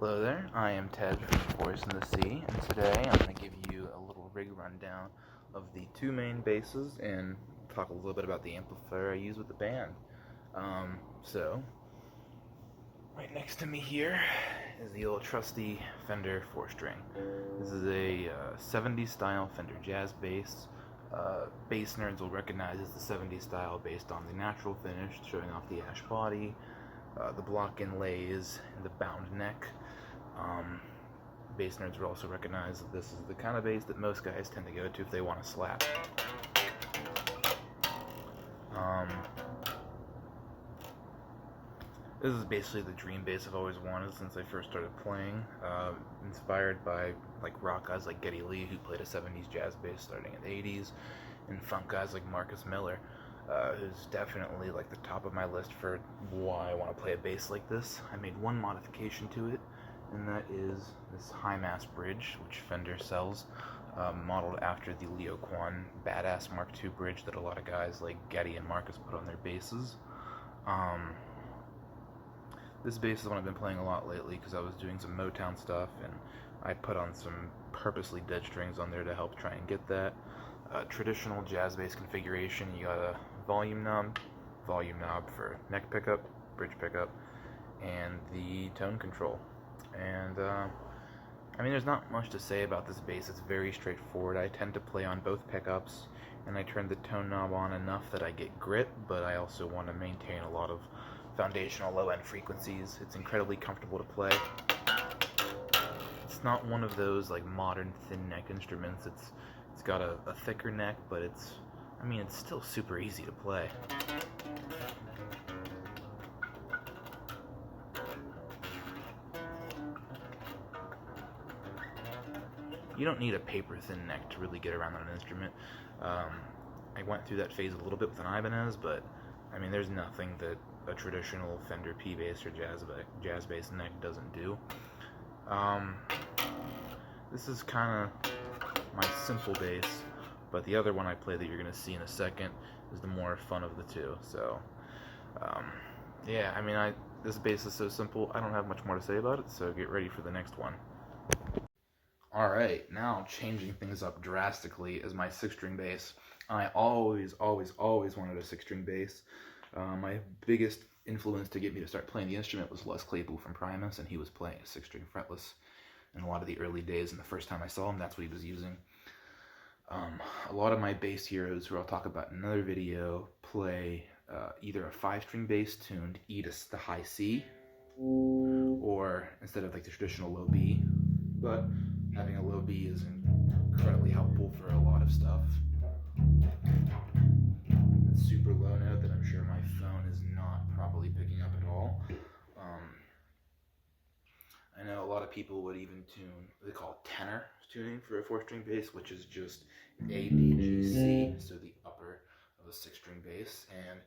Hello there, I am Ted from Forest and the Sea, and today I'm going to give you a little rig rundown of the two main basses and talk a little bit about the amplifier I use with the band. So, right next to me here is the old trusty Fender 4-string. This is a 70s style Fender jazz bass. Bass nerds will recognize it's the 70s style based on the natural finish, showing off the ash body, the block inlays, and the bound neck. Bass nerds will also recognize that this is the kind of bass that most guys tend to go to if they want to slap. This is basically the dream bass I've always wanted since I first started playing, inspired by rock guys like Geddy Lee, who played a 70s jazz bass starting in the 80s, and funk guys like Marcus Miller, who's definitely the top of my list for why I want to play a bass like this. I made one modification to it, and that is this high mass bridge, which Fender sells, modeled after the Leo Kwan Badass Mark II bridge that a lot of guys like Geddy and Marcus put on their basses. This bass is one I've been playing a lot lately because I was doing some Motown stuff, and I put on some purposely dead strings on there to help try and get that. Traditional jazz bass configuration, you got a volume knob for neck pickup, bridge pickup, and the tone control. And there's not much to say about this bass. It's very straightforward. I tend to play on both pickups, and I turn the tone knob on enough that I get grit, but I also want to maintain a lot of foundational low-end frequencies. It's incredibly comfortable to play. It's not one of those modern thin neck instruments. It's got a thicker neck, but it's still super easy to play. You don't need a paper thin neck to really get around on an instrument. I went through that phase a little bit with an Ibanez, but there's nothing that a traditional Fender P bass or jazz bass neck doesn't do. This is kind of my simple bass, but the other one I play that you're going to see in a second is the more fun of the two. So, this bass is so simple, I don't have much more to say about it, so get ready for the next one. Alright, now changing things up drastically is my 6-string bass. I always wanted a 6-string bass. My biggest influence to get me to start playing the instrument was Les Claypool from Primus, and he was playing a 6-string fretless in a lot of the early days, and the first time I saw him, that's what he was using. A lot of my bass heroes, who I'll talk about in another video, play either a 5-string bass tuned E to the high C, or instead of the traditional low B, but having a low B is incredibly helpful for a lot of stuff. That super low note that I'm sure my phone is not probably picking up at all. I know a lot of people would even tune, they call tenor tuning for a 4-string bass, which is just A, B, G, C, so the upper of a 6-string bass. And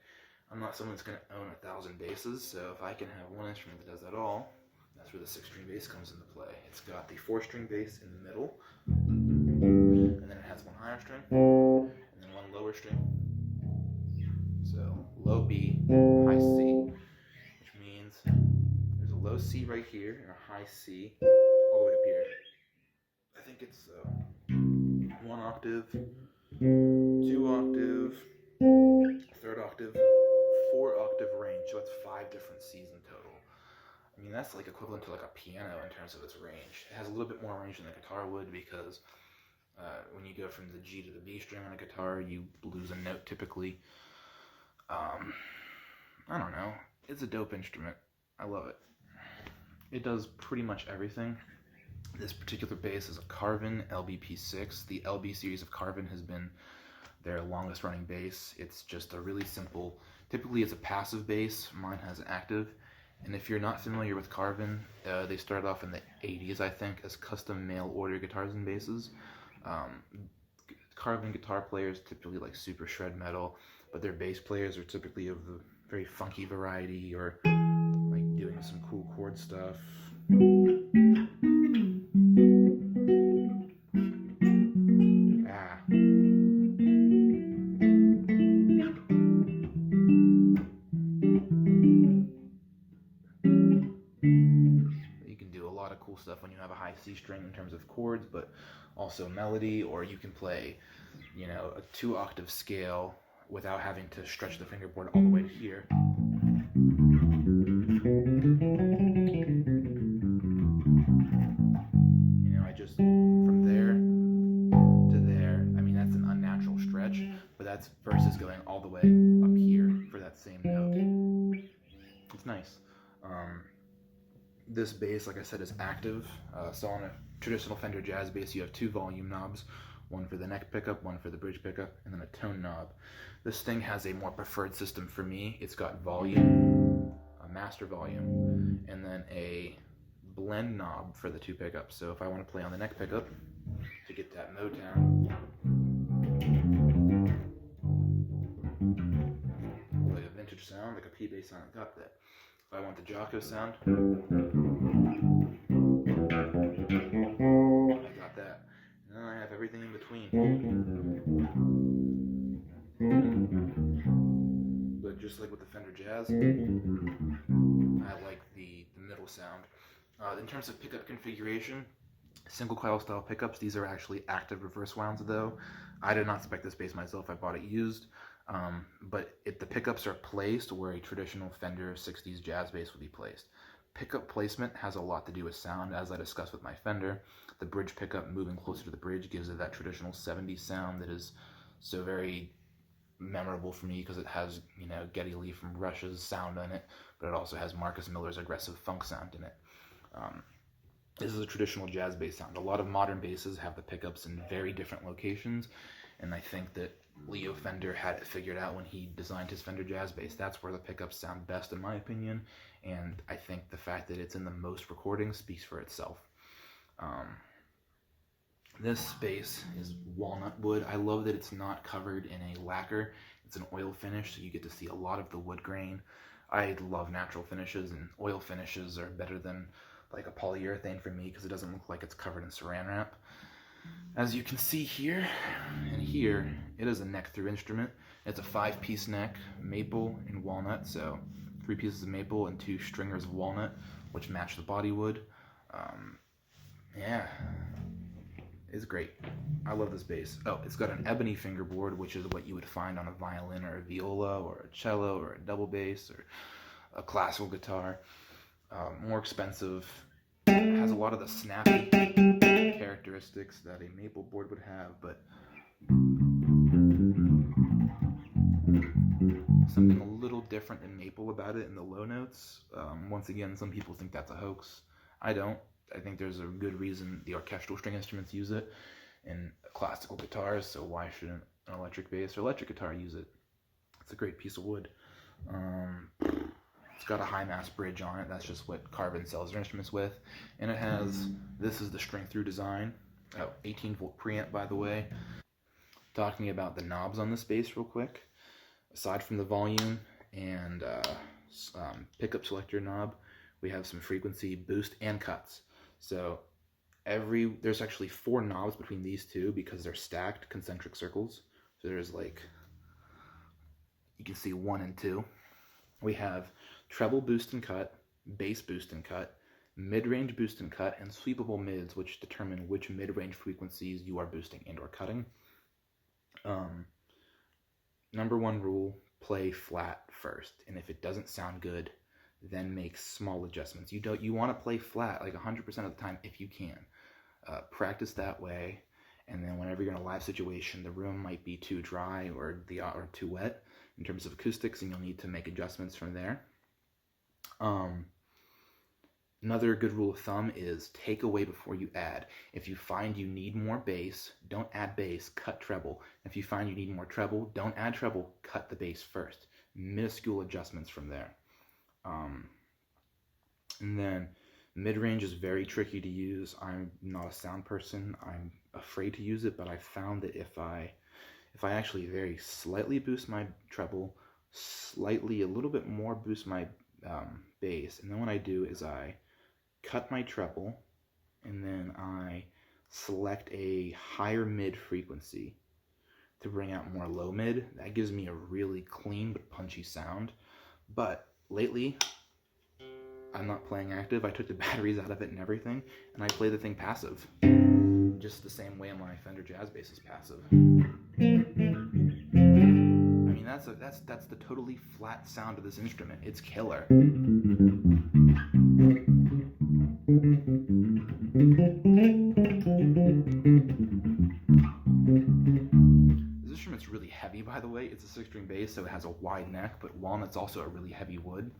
I'm not someone that's going to own 1,000 basses, so if I can have one instrument that does that all, that's where the 6-string bass comes into play. It's got the 4-string bass in the middle, and then it has one higher string, and then one lower string. So low B, high C, which means there's a low C right here and a high C all the way up here. I think it's 1 octave, 2 octave, 3rd octave, 4 octave range. So that's 5 different C's in total. That's equivalent to a piano in terms of its range. It has a little bit more range than a guitar would, because when you go from the G to the B string on a guitar, you lose a note typically. I don't know. It's a dope instrument. I love it. It does pretty much everything. This particular bass is a Carvin LBP6. The LB series of Carvin has been their longest running bass. It's just a really simple, typically it's a passive bass. Mine has active. And if you're not familiar with Carvin, they started off in the 80s, I think, as custom mail order guitars and basses. Carvin guitar players typically like super shred metal, but their bass players are typically of the very funky variety, or doing some cool chord stuff. C string in terms of chords, but also melody, or you can play, you know, a 2-octave scale without having to stretch the fingerboard all the way to here. You know, I just, from there to there, I mean, that's an unnatural stretch, but that's versus going all the way up here for that same note. It's nice. This bass, like I said, is active. So on a traditional Fender jazz bass, you have 2 volume knobs, one for the neck pickup, one for the bridge pickup, and then a tone knob. This thing has a more preferred system for me. It's got volume, a master volume, and then a blend knob for the 2 pickups. So if I want to play on the neck pickup to get that Motown, like a vintage sound, like a P bass sound, I got that. If I want the Jocko sound, I got that. And then I have everything in between. But just like with the Fender Jazz, I like the middle sound. In terms of pickup configuration, single coil style pickups, these are actually active reverse wounds though. I did not spec this bass myself, I bought it used. But if the pickups are placed where a traditional Fender 60s jazz bass would be placed. Pickup placement has a lot to do with sound, as I discussed with my Fender. The bridge pickup moving closer to the bridge gives it that traditional 70s sound that is so very memorable for me because it has, you know, Geddy Lee from Rush's sound in it, but it also has Marcus Miller's aggressive funk sound in it. This is a traditional jazz bass sound. A lot of modern basses have the pickups in very different locations, and I think that Leo Fender had it figured out when he designed his Fender jazz bass. That's where the pickups sound best in my opinion, and I think the fact that it's in the most recordings speaks for itself. This bass is walnut wood. I love that it's not covered in a lacquer. It's an oil finish, so you get to see a lot of the wood grain. I love natural finishes, and oil finishes are better than like a polyurethane for me because it doesn't look like it's covered in saran wrap. As you can see here and here, it is a neck through instrument. It's a 5-piece neck, maple and walnut, so 3 pieces of maple and 2 stringers of walnut, which match the body wood. Yeah, it's great. I love this bass. Oh, it's got an ebony fingerboard, which is what you would find on a violin or a viola or a cello or a double bass or a classical guitar. More expensive. It has a lot of the snappy characteristics that a maple board would have, but something a little different than maple about it in the low notes. Once again, some people think that's a hoax. I don't. I think there's a good reason the orchestral string instruments use it in classical guitars, so why shouldn't an electric bass or electric guitar use it? It's a great piece of wood. It's got a high mass bridge on it. That's just what Carbon sells their instruments with. And it has, this is the string through design. Oh, 18-volt preamp, by the way. Talking about the knobs on this bass real quick. Aside from the volume and pickup selector knob, we have some frequency, boost, and cuts. So there's actually 4 knobs between these two because they're stacked concentric circles. So there's like, you can see 1 and 2. We have treble boost and cut, bass boost and cut, mid-range boost and cut, and sweepable mids, which determine which mid-range frequencies you are boosting and or cutting. Number 1 rule, play flat first, and if it doesn't sound good, then make small adjustments. You want to play flat like 100% of the time if you can. Practice that way, and then whenever you're in a live situation, the room might be too dry or too wet in terms of acoustics, and you'll need to make adjustments from there. Another good rule of thumb is take away before you add. If you find you need more bass, don't add bass, cut treble. If you find you need more treble, don't add treble, cut the bass first. Minuscule adjustments from there. And then mid-range is very tricky to use. I'm not a sound person. I'm afraid to use it, but I found that if I actually very slightly boost my treble, slightly a little bit more boost my bass, and then what I do is I cut my treble, and then I select a higher mid frequency to bring out more low mid. That gives me a really clean but punchy sound. But lately, I'm not playing active. I took the batteries out of it and everything, and I play the thing passive, just the same way my Fender Jazz bass is passive. I mean, that's the totally flat sound of this instrument. It's killer. This instrument's really heavy, by the way. It's a 6-string bass, so it has a wide neck, but walnut's also a really heavy wood.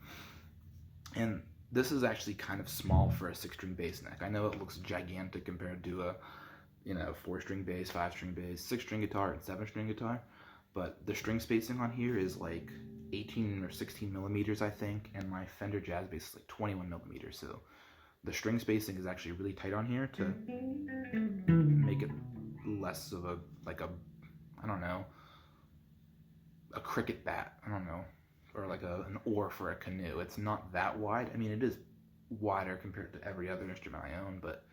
And this is actually kind of small for a 6-string bass neck. I know it looks gigantic compared to a 4-string bass, 5-string bass, 6-string guitar, and 7-string guitar, but the string spacing on here is like 18 or 16 millimeters, I think, and my Fender Jazz bass is like 21 millimeters, so the string spacing is actually really tight on here to make it less of a, like a, I don't know, a cricket bat, I don't know, or like an oar for a canoe. It's not that wide. I mean, it is wider compared to every other instrument I own, but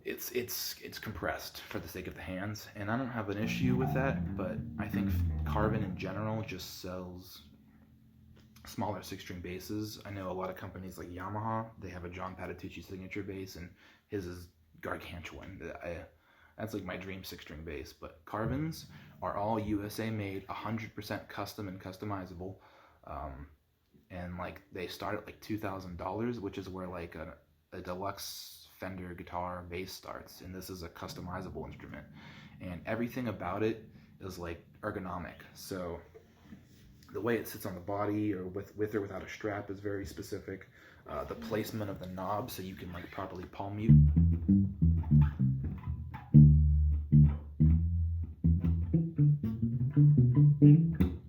it's compressed for the sake of the hands, and I don't have an issue with that, but I think Carvin in general just sells smaller 6-string basses. I know a lot of companies like Yamaha, they have a John Patitucci signature bass, and his is gargantuan. That's like my dream 6-string bass, but Carvins are all USA made, 100% custom and customizable, and like they start at like $2,000, which is where like a deluxe Fender guitar bass starts, and this is a customizable instrument, and everything about it is like ergonomic. So the way it sits on the body, or with or without a strap, is very specific. The placement of the knob, so you can like properly palm mute.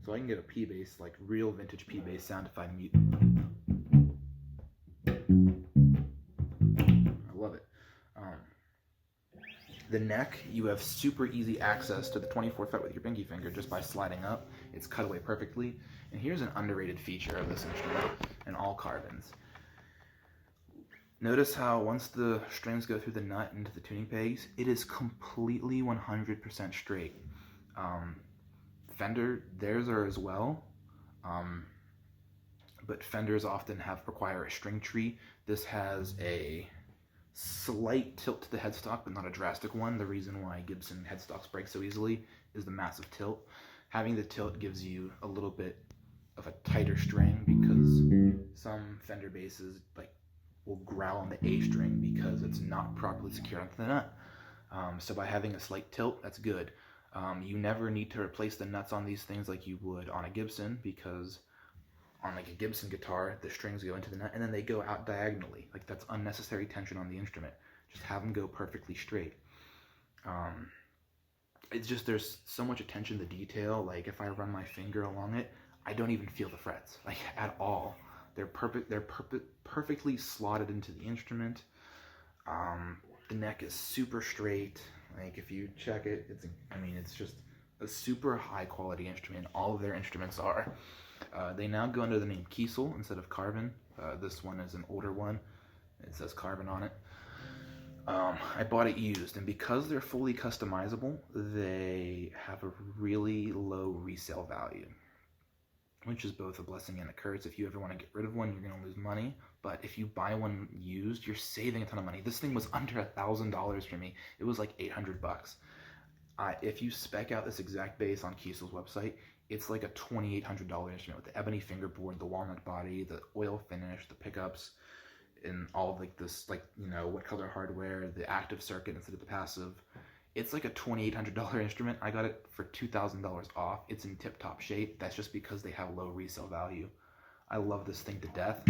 So I can get a P bass, like real vintage P bass sound if I mute. I love it. The neck, you have super easy access to the 24th fret with your pinky finger just by sliding up. It's cut away perfectly. And here's an underrated feature of this instrument and all Carvins. Notice how once the strings go through the nut into the tuning pegs, it is completely 100% straight. Fender, theirs are as well, but Fenders often require a string tree. This has a slight tilt to the headstock, but not a drastic one. The reason why Gibson headstocks break so easily is the massive tilt. Having the tilt gives you a little bit of a tighter string, because some Fender basses will growl on the A string because it's not properly secured onto the nut. So by having a slight tilt, that's good. You never need to replace the nuts on these things like you would on a Gibson, because on like a Gibson guitar, the strings go into the nut and then they go out diagonally. Like, that's unnecessary tension on the instrument. Just have them go perfectly straight. It's just, there's so much attention to detail. Like, if I run my finger along it, I don't even feel the frets, like, at all. They're perfectly slotted into the instrument. The neck is super straight. Like, if you check it, it's just a super high quality instrument. All of their instruments are. They now go under the name Kiesel instead of Carvin. This one is an older one. It says Carvin on it. I bought it used, and because they're fully customizable, they have a really low resale value, which is both a blessing and a curse. If you ever want to get rid of one, you're going to lose money. But if you buy one used, you're saving a ton of money. This thing was under $1,000 for me. It was like $800. If you spec out this exact bass on Kiesel's website, it's like a $2,800 instrument with the ebony fingerboard, the walnut body, the oil finish, the pickups, and all of like this, like, what color hardware, the active circuit instead of the passive. It's like a $2,800 instrument. I got it for $2,000 off. It's in tip-top shape. That's just because they have low resale value. I love this thing to death.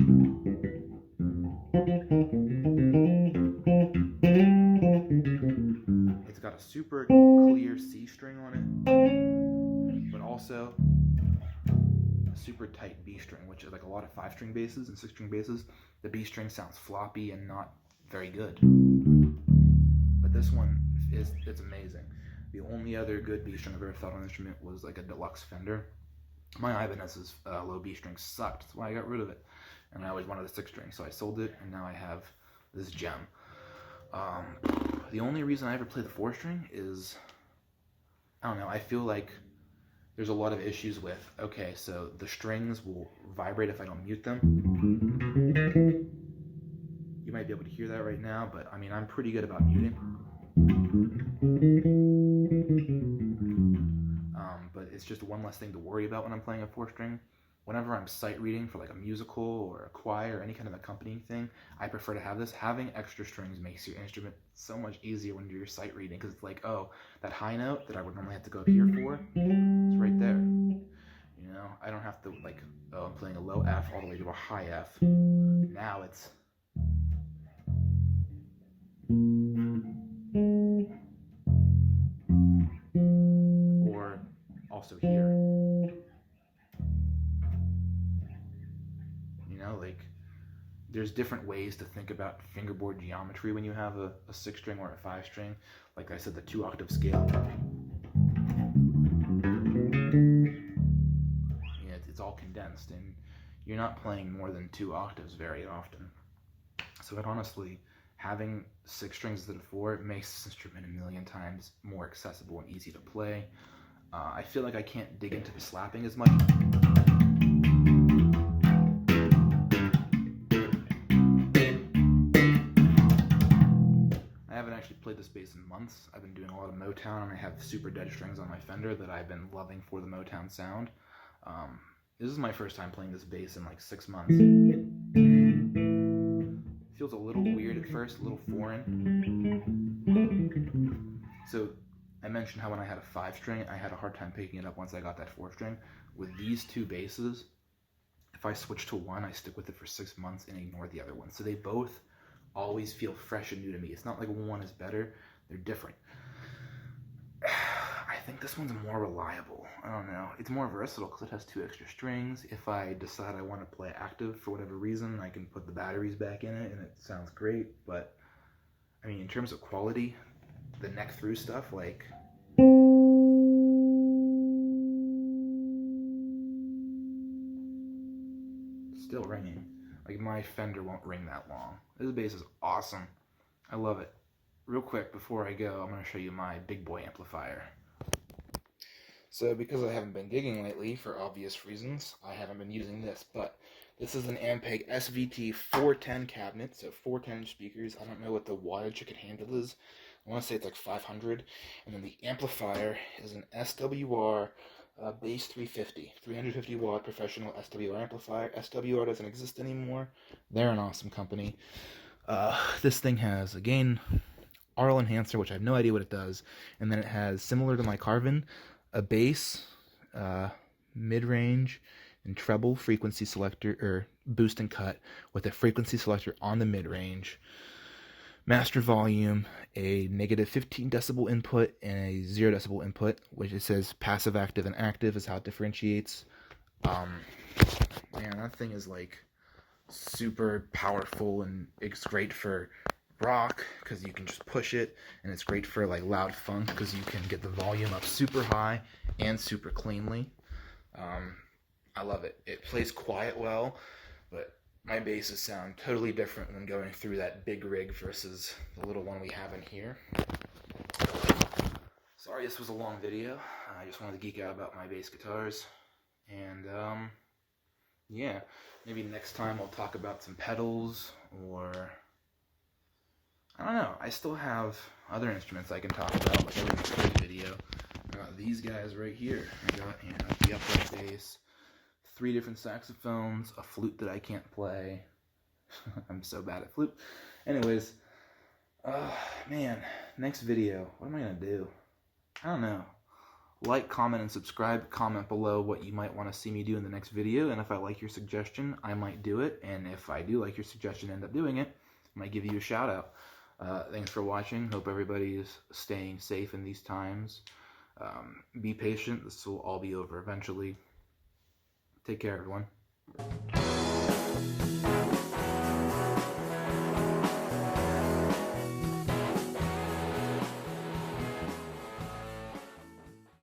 It's got a super clear C string on it, but also a super tight B string, which is like a lot of 5-string basses and 6-string basses. The B string sounds floppy and not very good. But this one, it's amazing. The only other good B string I've ever felt on an instrument was like a deluxe Fender. My Ibanez's low B string sucked. That's why I got rid of it. And I always wanted a 6-string, so I sold it, and now I have this gem. The only reason I ever play the 4-string is, I don't know, I feel like there's a lot of issues with, okay, so the strings will vibrate if I don't mute them. You might be able to hear that right now, but I mean, I'm pretty good about muting. But it's just one less thing to worry about when I'm playing a 4-string. Whenever I'm sight reading for like a musical or a choir or any kind of accompanying thing, I prefer to have this. Having extra strings makes your instrument so much easier when you're sight reading, because it's like, oh, that high note that I would normally have to go up here for, it's right there. You know, I don't have to like, oh, I'm playing a low F all the way to a high F. Now it's or also here. You know, like there's different ways to think about fingerboard geometry when you have a 6-string or a 5-string. Like I said, the 2-octave scale. Yeah, it's all condensed, and you're not playing more than 2 octaves very often. So it honestly, having 6 strings instead of 4 makes this instrument a million times more accessible and easy to play. I feel like I can't dig into the slapping as much. I haven't actually played this bass in months. I've been doing a lot of Motown, and I have super dead strings on my Fender that I've been loving for the Motown sound. This is my first time playing this bass in like 6 months. It feels a little weird at first, a little foreign. So I mentioned how when I had a 5-string, I had a hard time picking it up once I got that 4-string. With these 2 basses, if I switch to one, I stick with it for 6 months and ignore the other one. So they both always feel fresh and new to me. It's not like one is better, they're different. I think this one's more reliable. I don't know. It's more versatile because it has 2 extra strings. If I decide I want to play active for whatever reason, I can put the batteries back in it and it sounds great. But, I mean, in terms of quality, the neck through stuff, like, still ringing. Like, my Fender won't ring that long. This bass is awesome. I love it. Real quick, before I go, I'm going to show you my big boy amplifier. So because I haven't been gigging lately, for obvious reasons, I haven't been using this, but this is an Ampeg SVT 410 cabinet, so 410 speakers. I don't know what the wattage it can handle is. I want to say it's like 500. And then the amplifier is an SWR Bass 350, 350 watt professional SWR amplifier. SWR doesn't exist anymore. They're an awesome company. This thing has a gain RL enhancer, which I have no idea what it does, and then it has, similar to my Carvin, a bass, mid-range, and treble frequency selector, or boost and cut, with a frequency selector on the mid-range, master volume, a negative 15 decibel input, and a 0 decibel input, which it says passive, active, and active is how it differentiates. Man, that thing is like super powerful, and it's great for rock because you can just push it, and it's great for like loud funk because you can get the volume up super high and super cleanly. I love it. It plays quiet well, but my basses sound totally different when going through that big rig versus the little one we have in here. Sorry this was a long video. I just wanted to geek out about my bass guitars, and yeah, maybe next time I'll talk about some pedals, or I don't know. I still have other instruments I can talk about, like every next video. I got these guys right here. I got, you know, the upright bass, 3 different saxophones, a flute that I can't play. I'm so bad at flute. Anyways, man, next video, what am I gonna do? I don't know. Like, comment, and subscribe. Comment below what you might want to see me do in the next video, and if I like your suggestion, I might do it, and if I do like your suggestion and end up doing it, I might give you a shout out. Thanks for watching. Hope everybody is staying safe in these times. Be patient. This will all be over eventually. Take care, everyone.